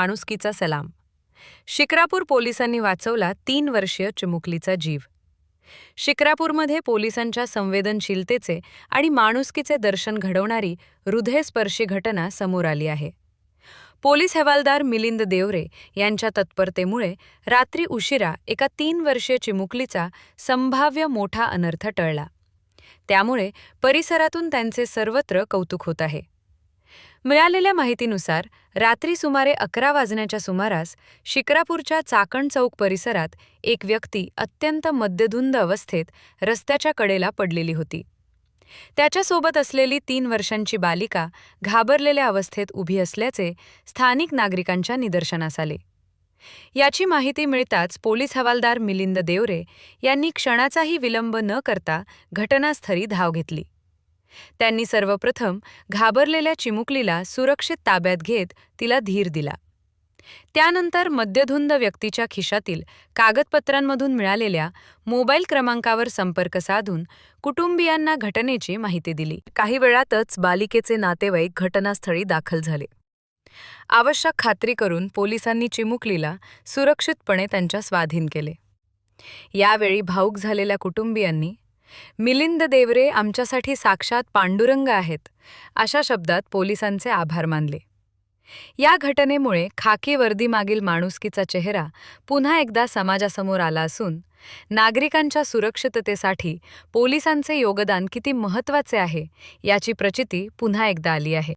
माणुसकीचा सलाम. शिक्रापूर पोलिसांनी वाचवला 3 वर्षीय चिमुकलीचा जीव. शिक्रापूरमध्ये पोलिसांच्या संवेदनशीलतेचे आणि माणुसकीचे दर्शन घडवणारी हृदयस्पर्शी घटना समोर आली आहे. पोलीस हवालदार मिलिंद देवरे यांच्या तत्परतेमुळे रात्री उशिरा एका 3 वर्षीय चिमुकलीचा संभाव्य मोठा अनर्थ टळला. त्यामुळे परिसरातून त्यांचे सर्वत्र कौतुक होत आहे. मिळालेल्या माहितीनुसार रात्री सुमारे 11 वाजण्याच्या सुमारास शिक्रापूरच्या चाकण चौक परिसरात एक व्यक्ती अत्यंत मद्यधुंद अवस्थेत रस्त्याच्या कडेला पडलेली होती. त्याच्यासोबत असलेली 3 वर्षांची बालिका घाबरलेल्या अवस्थेत उभी असल्याचे स्थानिक नागरिकांच्या निदर्शनास आले. याची माहिती मिळताच पोलीस हवालदार मिलिंद देवरे यांनी क्षणाचाही विलंब न करता घटनास्थळी धाव घेतली. त्यांनी सर्वप्रथम घाबरलेल्या चिमुकलीला सुरक्षित ताब्यात घेत तिला धीर दिला. त्यानंतर मद्यधुंद व्यक्तीच्या खिशातील कागदपत्रांमधून मिळालेल्या मोबाईल क्रमांकावर संपर्क साधून कुटुंबियांना घटनेची माहिती दिली. काही वेळातच बालिकेचे नातेवाईक घटनास्थळी दाखल झाले. आवश्यक खात्री करून पोलिसांनी चिमुकलीला सुरक्षितपणे त्यांच्या स्वाधीन केले. यावेळी भावूक झालेल्या कुटुंबियांनी मिलिंद देवरे आमच्यासाठी साक्षात पांडुरंग आहेत अशा शब्दात पोलिसांचे आभार मानले. या घटनेमुळे खाकी वर्दीमागील माणुसकीचा चेहरा पुन्हा एकदा समाजासमोर आला असून नागरिकांच्या सुरक्षिततेसाठी पोलिसांचे योगदान किती महत्त्वाचे आहे याची प्रचिती पुन्हा एकदा आली आहे.